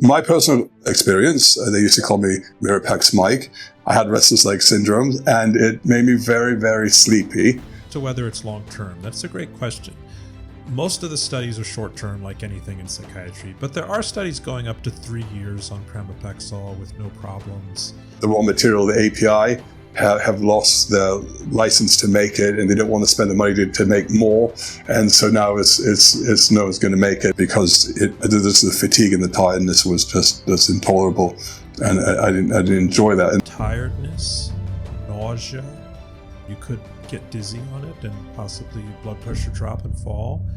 My personal experience, they used to call me Mirapex Mike. I had restless leg syndrome and it made me very, very sleepy. So whether it's long-term, that's a great question. Most of the studies are short-term, like anything in psychiatry, but there are studies going up to 3 years on Pramipexole with no problems. The raw material, the API, have lost their license to make it, and they don't want to spend the money to make more. And so now it's no one's going to make it because the fatigue and the tiredness was just intolerable, and I didn't enjoy that. And tiredness, nausea, you could get dizzy on it and possibly blood pressure drop and fall.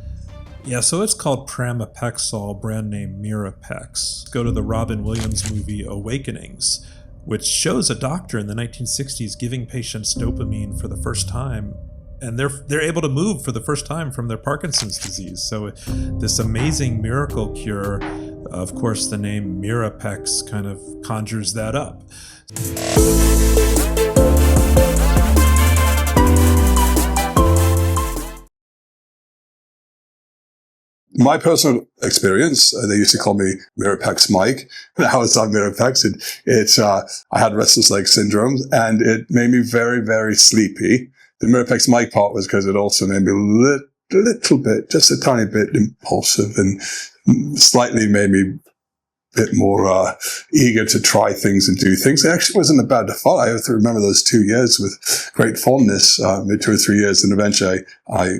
Yeah, so it's called Pramipexole, brand name Mirapex. Go to the Robin Williams movie Awakenings, which shows a doctor in the 1960s giving patients dopamine for the first time, and they're able to move for the first time from their Parkinson's disease. So this amazing miracle cure, of course, the name Mirapex kind of conjures that up. My personal experience, they used to call me Mirapex Mike. Now it's not Mirapex. I had restless leg syndrome and it made me very, very sleepy. The Mirapex Mike part was because it also made me a little bit, just a tiny bit impulsive and slightly made me bit more eager to try things and do things. It actually wasn't a bad default. I have to remember those 2 years with great fondness, 2 or 3 years, and eventually I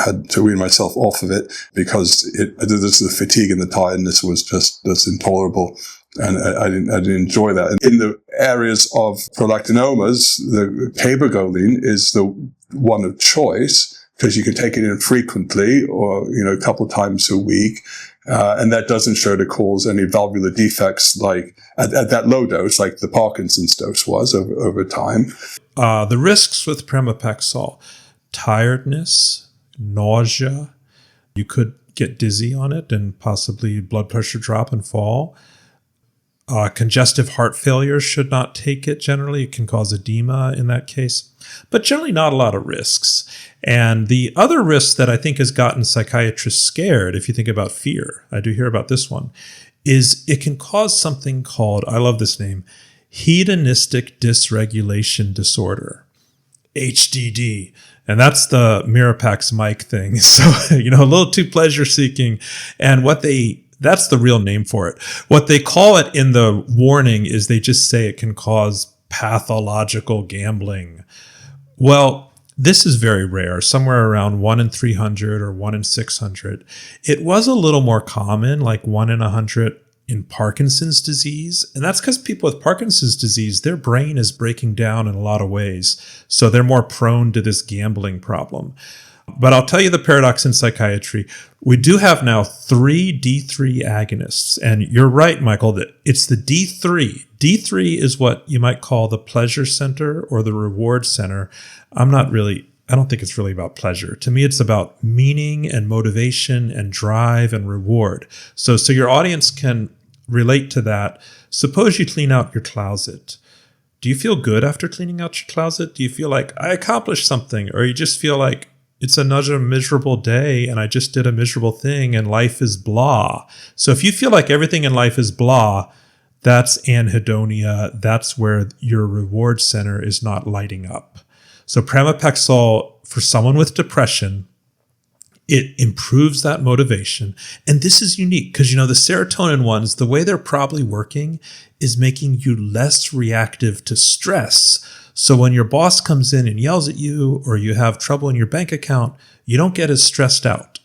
had to wean myself off of it because the fatigue and the tiredness was just intolerable. And I didn't enjoy that. And in the areas of prolactinomas, the Cabergoline is the one of choice because you can take it in frequently or, a couple of times a week. And that doesn't show to cause any valvular defects like at that low dose, like the Parkinson's dose was over time. The risks with Pramipexole: tiredness, nausea, you could get dizzy on it and possibly blood pressure drop and fall. Congestive heart failure should not take it generally. It can cause edema in that case, but generally not a lot of risks. And the other risk that I think has gotten psychiatrists scared, if you think about fear, I do hear about this one, is it can cause something called, I love this name, hedonistic dysregulation disorder, HDD. And that's the Mirapex Mike thing. So, a little too pleasure seeking. And that's the real name for it. What they call it in the warning is they just say it can cause pathological gambling. Well, this is very rare, somewhere around 1 in 300 or 1 in 600. It was a little more common, like 1 in 100 in Parkinson's disease. And that's because people with Parkinson's disease, their brain is breaking down in a lot of ways. So they're more prone to this gambling problem. But I'll tell you the paradox in psychiatry. We do have now 3 D3 agonists. And you're right, Michael, that it's the D3. D3 is what you might call the pleasure center or the reward center. I don't think it's really about pleasure. To me, it's about meaning and motivation and drive and reward. So your audience can relate to that. Suppose you clean out your closet. Do you feel good after cleaning out your closet? Do you feel like I accomplished something? Or you just feel like it's another miserable day and I just did a miserable thing and life is blah. So if you feel like everything in life is blah, that's anhedonia. That's where your reward center is not lighting up. So Pramipexole, for someone with depression, it improves that motivation. And this is unique because, the serotonin ones, the way they're probably working is making you less reactive to stress. So when your boss comes in and yells at you or you have trouble in your bank account, you don't get as stressed out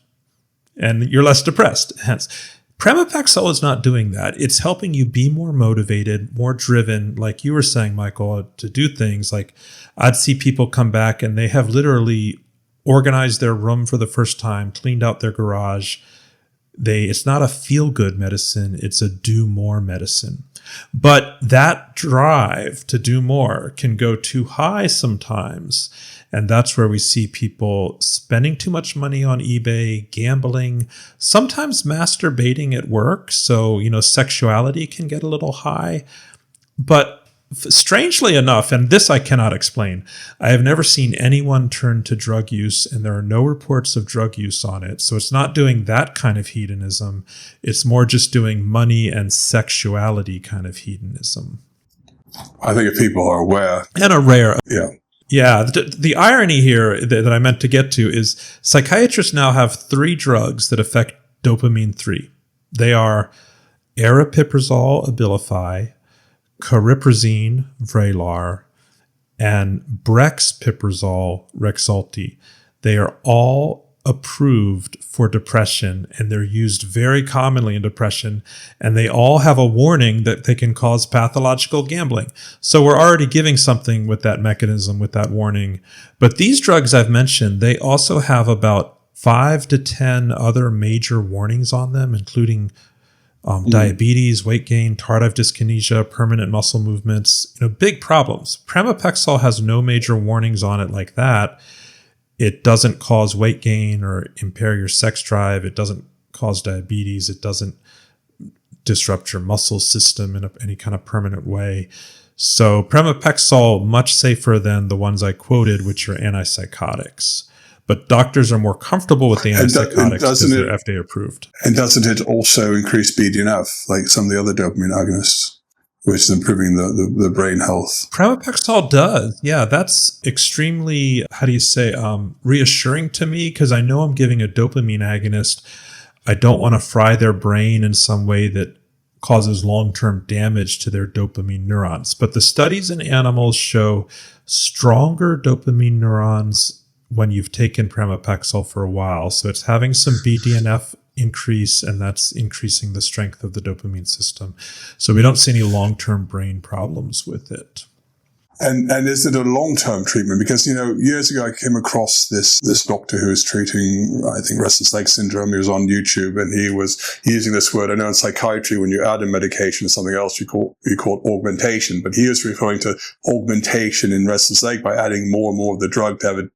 and you're less depressed. Hence, Pramipexole is not doing that. It's helping you be more motivated, more driven, like you were saying, Michael, to do things. Like I'd see people come back and they have literally organized their room for the first time, cleaned out their garage. It's not a feel-good medicine, it's a do-more medicine. But that drive to do more can go too high sometimes. And that's where we see people spending too much money on eBay, gambling, sometimes masturbating at work. So, sexuality can get a little high. But Strangely enough, and this I cannot explain, I have never seen anyone turn to drug use, and there are no reports of drug use on it. So it's not doing that kind of hedonism. It's more just doing money and sexuality kind of hedonism. I think if people are aware. And a rare. Yeah. Yeah. The irony here that I meant to get to is psychiatrists now have 3 drugs that affect dopamine 3. They are aripiprazole Abilify, cariprazine Vraylar, and brexpiprazole Rexulti. They are all approved for depression, and they're used very commonly in depression, and they all have a warning that they can cause pathological gambling. So we're already giving something with that mechanism, with that warning. But these drugs I've mentioned, they also have about 5 to 10 other major warnings on them, including diabetes, weight gain, tardive dyskinesia, permanent muscle movements, big problems. Pramipexole has no major warnings on it like that. It doesn't cause weight gain or impair your sex drive. It doesn't cause diabetes. It doesn't disrupt your muscle system in any kind of permanent way. So Pramipexole, much safer than the ones I quoted, which are antipsychotics. But doctors are more comfortable with the antipsychotics because they're FDA approved. And doesn't it also increase BDNF, like some of the other dopamine agonists, which is improving the brain health? Pramipexole does. Yeah, that's extremely, reassuring to me, because I know I'm giving a dopamine agonist. I don't want to fry their brain in some way that causes long-term damage to their dopamine neurons. But the studies in animals show stronger dopamine neurons when you've taken Pramipexole for a while. So it's having some BDNF increase, and that's increasing the strength of the dopamine system. So we don't see any long-term brain problems with it. And is it a long-term treatment? Because, years ago I came across this doctor who was treating, I think, restless leg syndrome. He was on YouTube, and he was using this word. I know in psychiatry, when you add a medication to something else, you call it augmentation. But he was referring to augmentation in restless leg by adding more and more of the drug to have an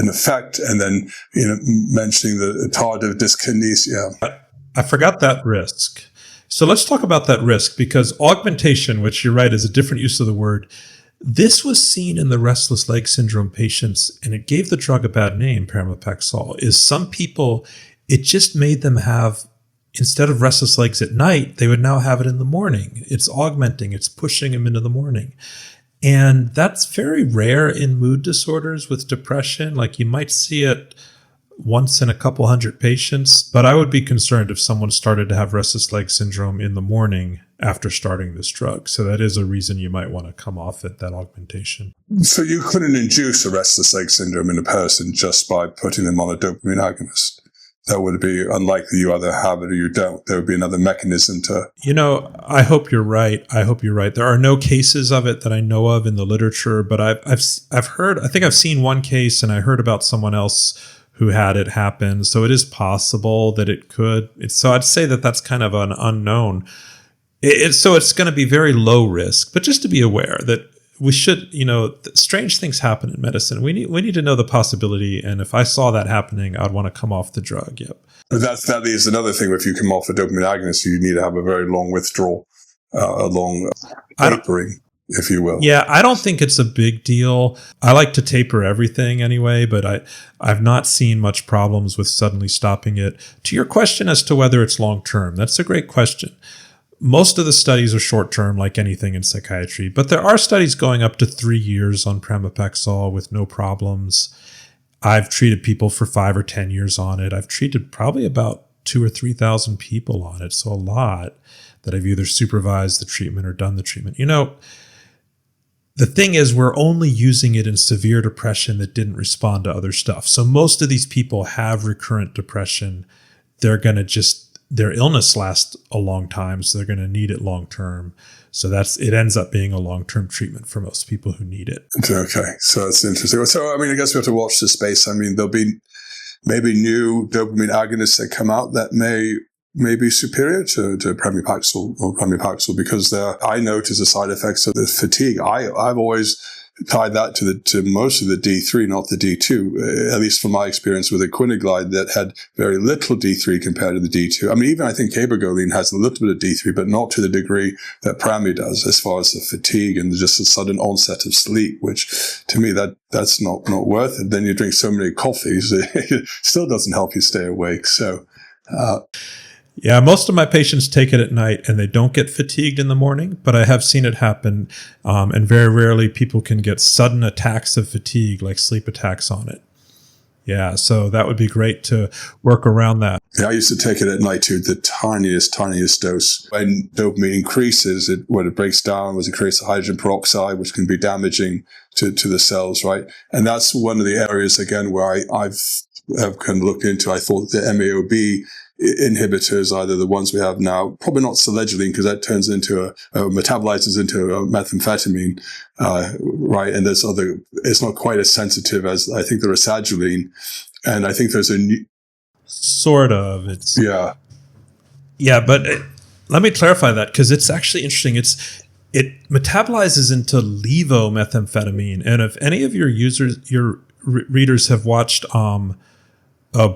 effect, and then, mentioning the tardive dyskinesia. I forgot that risk. So let's talk about that risk, because augmentation, which you're right, is a different use of the word. This was seen in the restless leg syndrome patients, and it gave the drug a bad name, Pramipexole, is some people, it just made them have, instead of restless legs at night, they would now have it in the morning. It's augmenting, it's pushing them into the morning. And that's very rare in mood disorders with depression. Like, you might see it once in a couple hundred patients, but I would be concerned if someone started to have restless leg syndrome in the morning after starting this drug. So that is a reason you might want to come off it, that augmentation. So you couldn't induce a restless leg syndrome in a person just by putting them on a dopamine agonist. That would be unlikely. You either have it or you don't. There would be another mechanism to... I hope you're right. There are no cases of it that I know of in the literature, but I've heard, I think I've seen one case, and I heard about someone else who had it happen. So it is possible that it could. So I'd say that that's kind of an unknown. So it's going to be very low risk, but just to be aware that we should, strange things happen in medicine. We need to know the possibility. And if I saw that happening, I'd want to come off the drug. Yep. But that is another thing. If you come off a dopamine agonist, you need to have a very long withdrawal, a long tapering, if you will. Yeah, I don't think it's a big deal. I like to taper everything anyway, but I've not seen much problems with suddenly stopping it. To your question as to whether it's long-term, that's a great question. Most of the studies are short-term, like anything in psychiatry, but there are studies going up to 3 years on Pramipexole with no problems. I've treated people for 5 or 10 years on it. I've treated probably about 2,000 or 3,000 people on it, so a lot that I've either supervised the treatment or done the treatment. The thing is, we're only using it in severe depression that didn't respond to other stuff. So most of these people have recurrent depression. They're going to their illness lasts a long time, so they're going to need it long term. So it ends up being a long-term treatment for most people who need it. Okay. So that's interesting. So, I guess we have to watch this space. There'll be maybe new dopamine agonists that come out that may be superior to Pramipexole, because I notice the side effects of the fatigue. I've always tied that to mostly the D3, not the D2, at least from my experience with Equinoglide that had very little D3 compared to the D2. I mean, even I think Cabergoline has a little bit of D3, but not to the degree that Prami does as far as the fatigue and just a sudden onset of sleep, which to me, that's not worth it. Then you drink so many coffees, it still doesn't help you stay awake. So, yeah, most of my patients take it at night and they don't get fatigued in the morning, but I have seen it happen. And very rarely people can get sudden attacks of fatigue, like sleep attacks on it. Yeah, so that would be great to work around that. Yeah, I used to take it at night to the tiniest dose. When dopamine increases, when it breaks down, it creates hydrogen peroxide, which can be damaging to the cells, right? And that's one of the areas, again, where I've kind of looked into. I thought the MAOB inhibitors, either the ones we have now, probably not selegiline because that turns into metabolizes into a methamphetamine, right? And there's it's not quite as sensitive as I think the rasagiline. And I think there's a new... Sort of. Yeah, but let me clarify that because it's actually interesting. It metabolizes into levomethamphetamine. And if any of your readers have watched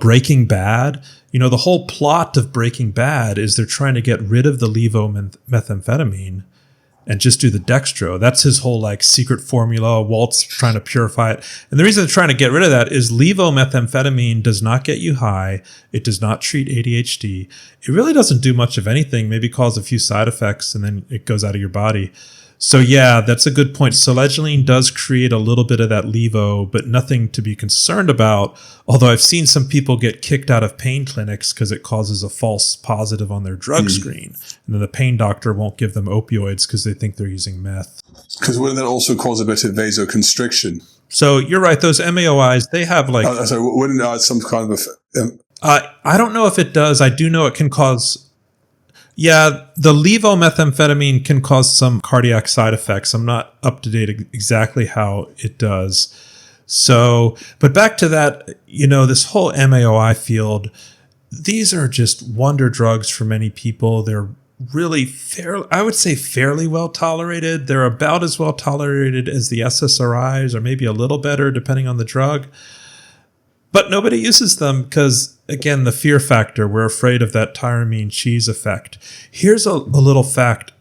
Breaking Bad, the whole plot of Breaking Bad is they're trying to get rid of the levomethamphetamine and just do the dextro. That's his whole secret formula. Walt's trying to purify it. And the reason they're trying to get rid of that is levomethamphetamine does not get you high. It does not treat ADHD. It really doesn't do much of anything, maybe cause a few side effects, and then it goes out of your body. So yeah, that's a good point. Selegiline does create a little bit of that levo, but nothing to be concerned about. Although I've seen some people get kicked out of pain clinics because it causes a false positive on their drug screen. And then the pain doctor won't give them opioids because they think they're using meth. Because wouldn't that also cause a bit of vasoconstriction? So you're right. Those MAOIs, they have so wouldn't some kind of... I don't know if it does. I do know it can cause... Yeah, the levomethamphetamine can cause some cardiac side effects. I'm not up to date exactly how it does. So, but back to that, this whole MAOI field, these are just wonder drugs for many people. They're really I would say fairly well tolerated. They're about as well tolerated as the SSRIs, or maybe a little better depending on the drug. But nobody uses them because, again, the fear factor. We're afraid of that tyramine cheese effect. Here's a little fact.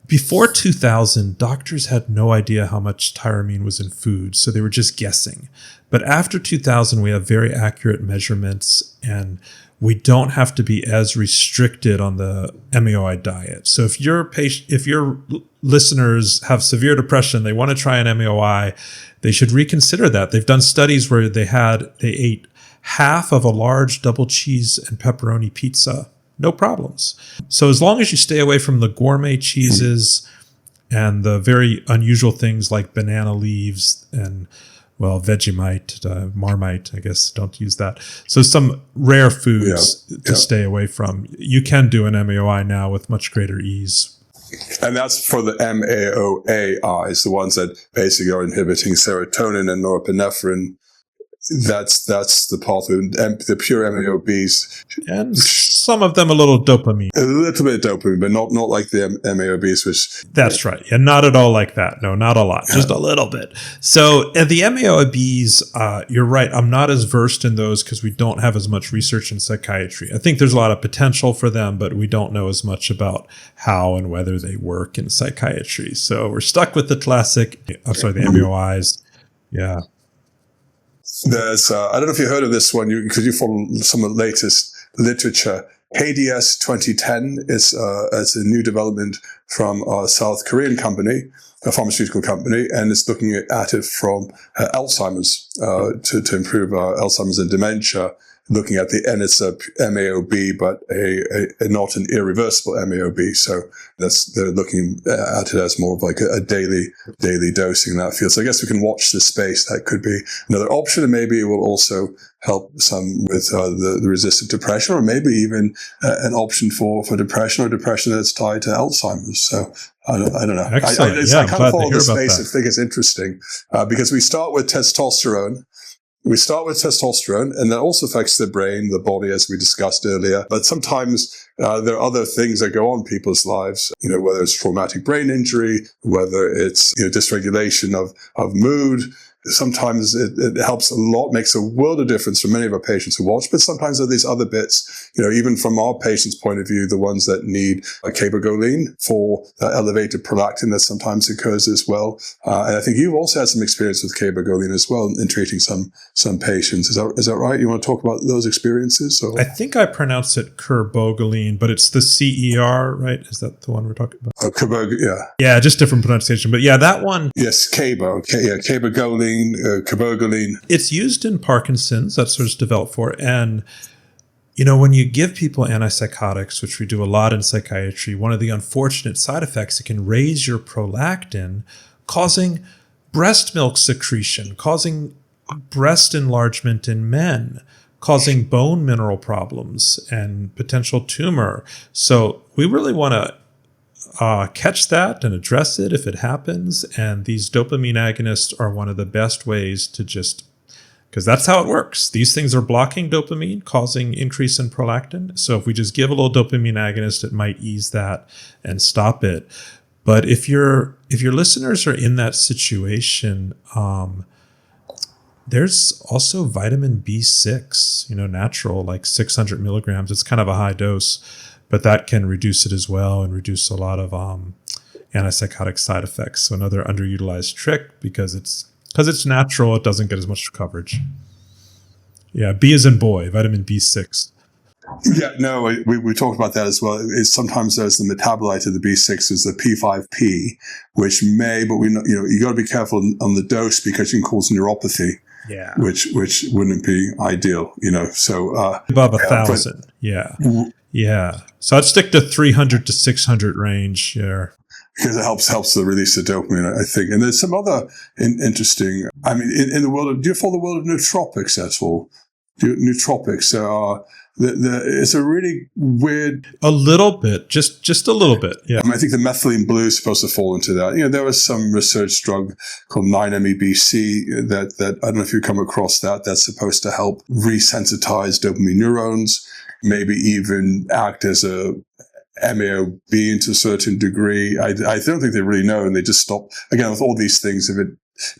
Before 2000, doctors had no idea how much tyramine was in food, so they were just guessing. But after 2000, we have very accurate measurements, and we don't have to be as restricted on the MAOI diet. So if your listeners have severe depression, they want to try an MAOI, they should reconsider that. They've done studies where they ate half of a large double cheese and pepperoni pizza, no problems. So as long as you stay away from the gourmet cheeses and the very unusual things like banana leaves and, Vegemite, Marmite, I guess, don't use that. So some rare foods to stay away from. You can do an MAOI now with much greater ease. And that's for the MAOAIs, the ones that basically are inhibiting serotonin and norepinephrine. That's the pathway. And the pure MAOBs. And some of them a little dopamine. A little bit of dopamine, but not like the MAOBs, which... That's right. Yeah, not at all like that. No, not a lot. Just a little bit. So the MAOBs, you're right. I'm not as versed in those because we don't have as much research in psychiatry. I think there's a lot of potential for them, but we don't know as much about how and whether they work in psychiatry. So we're stuck with the the MAOIs. Yeah. There's, I don't know if you heard of this one, because you follow some of the latest literature. KDS 2010 is a new development from a South Korean company, a pharmaceutical company, and it's looking at it from Alzheimer's to improve Alzheimer's and dementia. Looking at and it's a MAOB, but a not an irreversible MAOB. So they're looking at it as more of like a daily dosing in that field. So I guess we can watch this space. That could be another option, and maybe it will also help some with the resistant depression, or maybe even an option for depression or depression that's tied to Alzheimer's. So I don't know. Excellent. I kind of follow the space. I think it's interesting because we start with testosterone, we start with testosterone, and that also affects the brain, the body, as we discussed earlier. But sometimes there are other things that go on in people's lives, whether it's traumatic brain injury, whether it's dysregulation of mood. Sometimes it helps a lot, makes a world of difference for many of our patients who watch. But sometimes there are these other bits, even from our patients' point of view, the ones that need a Cabergoline for elevated prolactin that sometimes occurs as well. And I think you've also had some experience with Cabergoline as well in treating some patients. Is that right? You want to talk about those experiences? Or? I think I pronounce it Cabergoline, but it's the CER, right? Is that the one we're talking about? Yeah. Yeah, just different pronunciation. But yeah, that one. Yes, Cabergoline. Cabergoline. It's used in Parkinson's. That's what it's developed for. And, when you give people antipsychotics, which we do a lot in psychiatry, one of the unfortunate side effects, it can raise your prolactin, causing breast milk secretion, causing breast enlargement in men, causing bone mineral problems and potential tumor. So we really want to catch that and address it if it happens. And these dopamine agonists are one of the best ways to because that's how it works. These things are blocking dopamine, causing increase in prolactin. So if we just give a little dopamine agonist, it might ease that and stop it. But if your listeners are in that situation, there's also vitamin B6, natural, like 600 milligrams. It's kind of a high dose, but that can reduce it as well and reduce a lot of antipsychotic side effects. So another underutilized trick because it's natural, it doesn't get as much coverage. Yeah, B as in boy, vitamin B6. Yeah, no, we talked about that as well. Sometimes there's the metabolite of the B6 is the P5P, which but we know, you got to be careful on the dose because you can cause neuropathy. Yeah, which wouldn't be ideal, So above 1,000, yeah. So I'd stick to 300 to 600 range. Yeah, because it helps the release of dopamine, I think. And there's some other interesting. I mean, in the world do you follow the world of nootropics at all? Nootropics are. It's a really weird. A little bit, just a little bit. Yeah. I think the methylene blue is supposed to fall into that. There was some research drug called 9-MEBC that I don't know if you come across that. That's supposed to help resensitize dopamine neurons, maybe even act as a MAOB to a certain degree. I don't think they really know, and they just stop. Again, with all these things, if it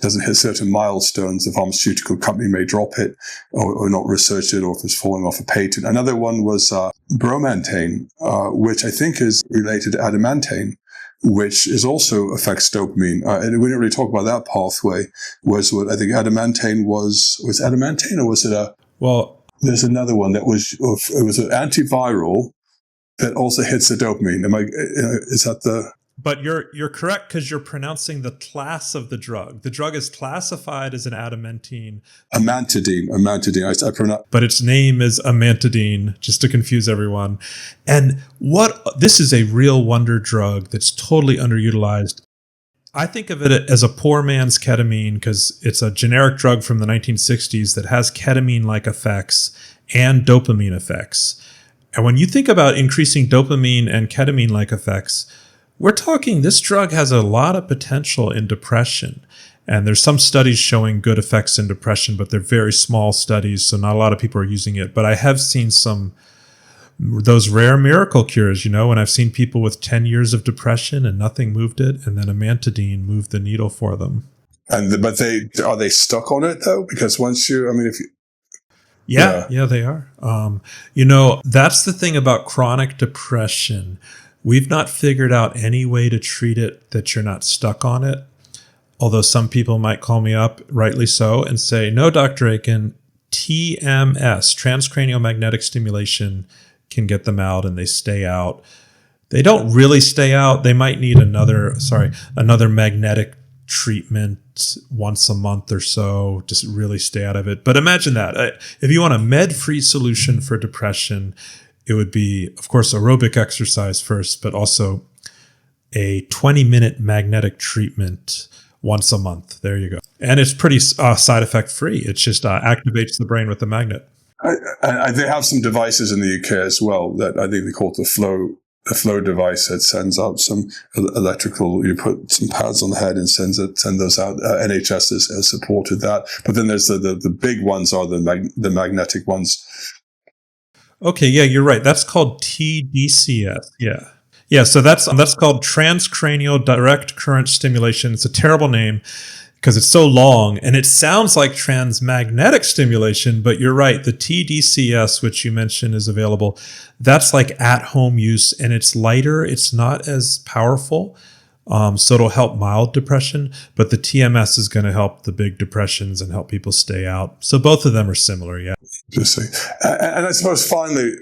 doesn't hit certain milestones, the pharmaceutical company may drop it or not research it, or if it's falling off a patent. Another one was bromantane, which I think is related to adamantane, which also affects dopamine. And we didn't really talk about that pathway. Was what I think adamantane was adamantane, or was it well, there's another one that it was an antiviral that also hits the dopamine. Is that the... But you're correct because you're pronouncing the class of the drug. The drug is classified as an adamantine. Amantadine. I pronounce. But its name is amantadine, just to confuse everyone. And this is a real wonder drug that's totally underutilized. I think of it as a poor man's ketamine because it's a generic drug from the 1960s that has ketamine-like effects and dopamine effects. And when you think about increasing dopamine and ketamine-like effects, we're talking this drug has a lot of potential in depression. And there's some studies showing good effects in depression, but they're very small studies, so not a lot of people are using it. But I have seen those rare miracle cures, when I've seen people with 10 years of depression and nothing moved it, and then amantadine moved the needle for them. But are they stuck on it though? Because once Yeah, they are. That's the thing about chronic depression. We've not figured out any way to treat it that you're not stuck on it. Although some people might call me up, rightly so, and say, no, Dr. Aiken, TMS, transcranial magnetic stimulation, can get them out and they stay out. They don't really stay out. They might need another magnetic treatment once a month or so to really stay out of it. But imagine that. If you want a med-free solution for depression, it would be, of course, aerobic exercise first, but also a 20-minute magnetic treatment once a month. There you go. And it's pretty side effect free. It just activates the brain with the magnet. They have some devices in the UK as well that I think they call it the a flow device that sends out some electrical. You put some pads on the head and send those out. NHS has supported that. But then there's the big ones are the magnetic ones. Okay, yeah, you're right. That's called TDCS. Yeah. Yeah, so that's called transcranial direct current stimulation. It's a terrible name because it's so long and it sounds like transmagnetic stimulation, but you're right. The TDCS, which you mentioned is available, that's like at-home use and it's lighter. It's not as powerful. So it'll help mild depression, but the TMS is going to help the big depressions and help people stay out. So both of them are similar, yeah. Interesting. And I suppose finally,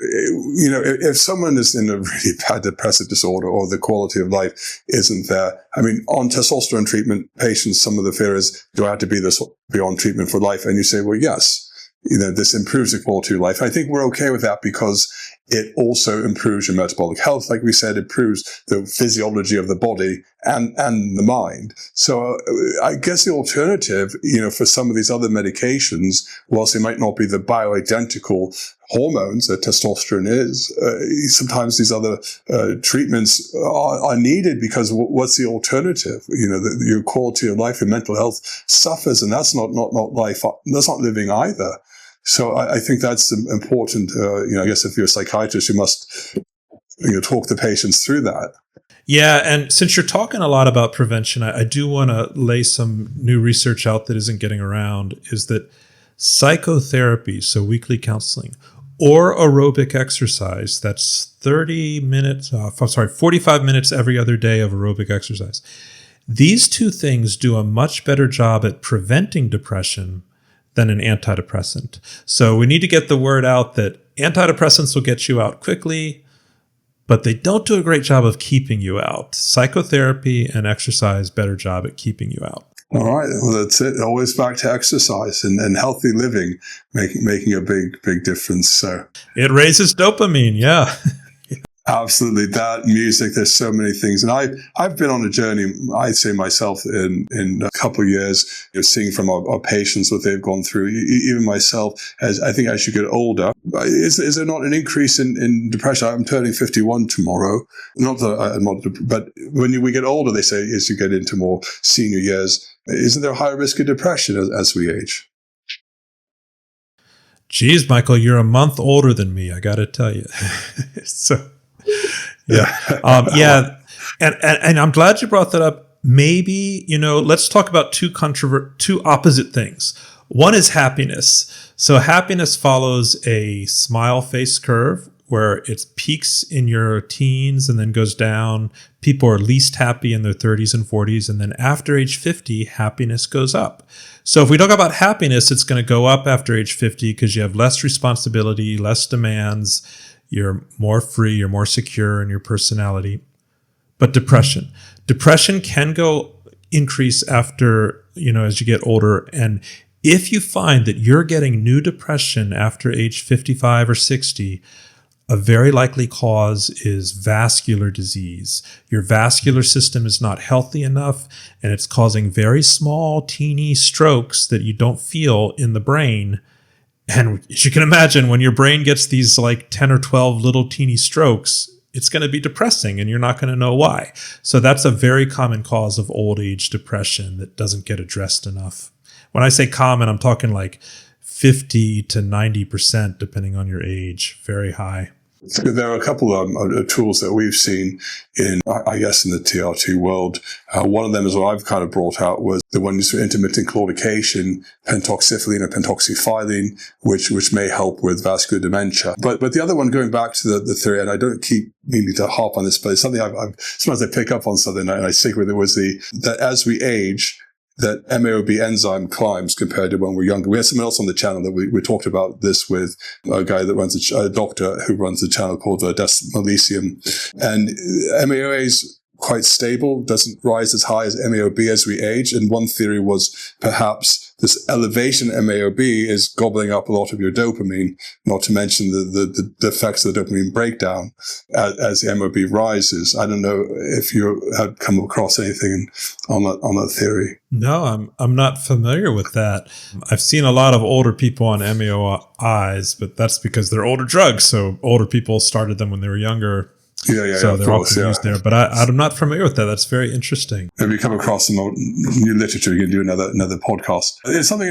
if someone is in a really bad depressive disorder or the quality of life isn't there, I mean, on testosterone treatment patients, some of the fear is, do I have to be on treatment for life? And you say, well, yes, this improves the quality of life. I think we're okay with that because it also improves your metabolic health. Like we said, it improves the physiology of the body and the mind. So I guess the alternative, for some of these other medications, whilst they might not be the bioidentical hormones that testosterone is, sometimes these other treatments are needed because what's the alternative? Your quality of life and mental health suffers, and that's not life. That's not living either. So I think that's important. I guess if you're a psychiatrist, you must talk the patients through that. Yeah, and since you're talking a lot about prevention, I do want to lay some new research out that isn't getting around, is that psychotherapy, so weekly counseling, or aerobic exercise, that's 45 minutes every other day of aerobic exercise. These two things do a much better job at preventing depression than an antidepressant. So we need to get the word out that antidepressants will get you out quickly, but they don't do a great job of keeping you out. Psychotherapy and exercise, better job at keeping you out. All right. Well, that's it. Always back to exercise and healthy living, making a big difference. So it raises dopamine. Yeah. Absolutely. That music, there's so many things. And I've been on a journey, I'd say myself, in a couple of years, seeing from our patients what they've gone through, even myself, as you get older. Is there not an increase in depression? I'm turning 51 tomorrow. Not that I'm not, but when we get older, they say, as you get into more senior years, isn't there a higher risk of depression as we age? Geez, Michael, you're a month older than me, I got to tell you. So, yeah. And I'm glad you brought that up. Maybe, let's talk about two opposite things. One is happiness. So happiness follows a smile face curve where it peaks in your teens and then goes down. People are least happy in their 30s and 40s. And then after age 50, happiness goes up. So if we talk about happiness, it's going to go up after age 50 because you have less responsibility, less demands. You're more free, you're more secure in your personality. But depression can increase after, as you get older. And if you find that you're getting new depression after age 55 or 60, a very likely cause is vascular disease. Your vascular system is not healthy enough, and it's causing very small, teeny strokes that you don't feel in the brain. And as you can imagine, when your brain gets these like 10 or 12 little teeny strokes, it's going to be depressing and you're not going to know why. So that's a very common cause of old age depression that doesn't get addressed enough. When I say common, I'm talking like 50 to 90%, depending on your age, very high. There are a couple of tools that we've seen in the TRT world. One of them is what I've kind of brought out was the one used for intermittent claudication, pentoxifylline or pentoxifylline, which may help with vascular dementia. But the other one, going back to the theory, and I don't keep meaning to harp on this, but it's something sometimes I pick up on something and I stick with it, was that as we age, that MAOB enzyme climbs compared to when we're younger. We had someone else on the channel that we talked about this with, a guy that runs a doctor who runs a channel called Des Melisium. And MAOA is quite stable, doesn't rise as high as MAOB as we age. And one theory was perhaps this elevation MAOB is gobbling up a lot of your dopamine, not to mention the effects of the dopamine breakdown as the MAOB rises. I don't know if you have come across anything on that theory. No, I'm not familiar with that. I've seen a lot of older people on MAOIs, but that's because they're older drugs. So older people started them when they were younger. So they're course, often used there. But I'm not familiar with that. That's very interesting. If you come across some new literature, you can do another podcast. It's something,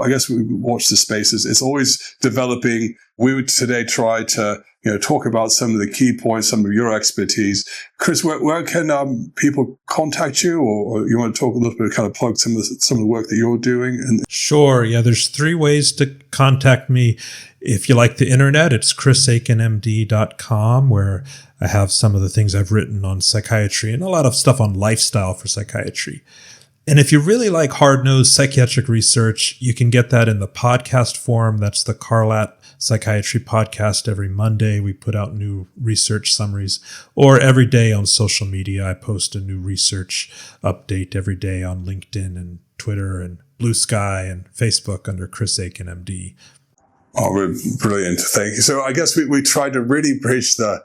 I guess we watch the spaces. It's always developing. We would today try to, talk about some of the key points, some of your expertise. Chris, where can people contact you, or you want to talk a little bit, kind of plug some of the work that you're doing? Sure. Yeah, there's 3 ways to contact me. If you like the internet, it's chrisaikenmd.com, where I have some of the things I've written on psychiatry and a lot of stuff on lifestyle for psychiatry. And if you really like hard-nosed psychiatric research, you can get that in the podcast form. That's the Carlat Psychiatry Podcast. Every Monday, we put out new research summaries. Or every day on social media, I post a new research update every day on LinkedIn and Twitter and Blue Sky and Facebook under Chris Aiken, MD. Oh, brilliant. Thank you. So I guess we try to really bridge the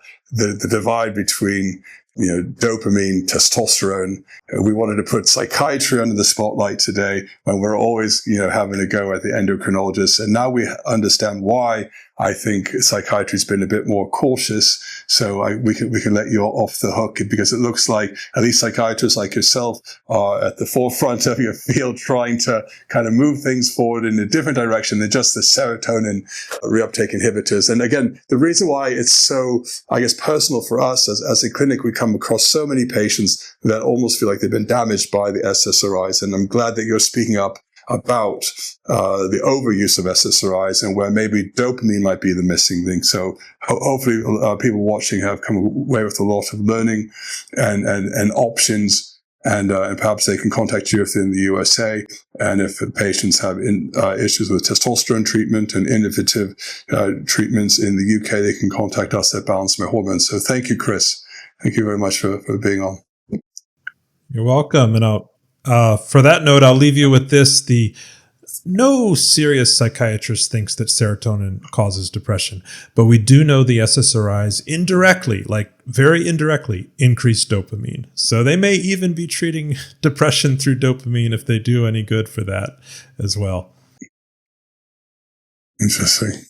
divide between dopamine, testosterone. We wanted to put psychiatry under the spotlight today when we're always, having a go at the endocrinologists. And now we understand why I think psychiatry's been a bit more cautious. So we can let you off the hook, because it looks like at least psychiatrists like yourself are at the forefront of your field, trying to kind of move things forward in a different direction than just the serotonin reuptake inhibitors. And again, the reason why it's so, I guess, personal for us as a clinic, we come across so many patients that almost feel like they've been damaged by the SSRIs. And I'm glad that you're speaking up about the overuse of SSRIs and where maybe dopamine might be the missing thing. So hopefully people watching have come away with a lot of learning and options, and perhaps they can contact you if they're in the USA. And if patients have issues with testosterone treatment and innovative treatments in the UK, they can contact us at Balance My Hormones. So thank you, Chris. Thank you very much for being on. You're welcome. And for that note, I'll leave you with this. No serious psychiatrist thinks that serotonin causes depression, but we do know the SSRIs indirectly, like very indirectly, increase dopamine. So they may even be treating depression through dopamine if they do any good for that as well. Interesting.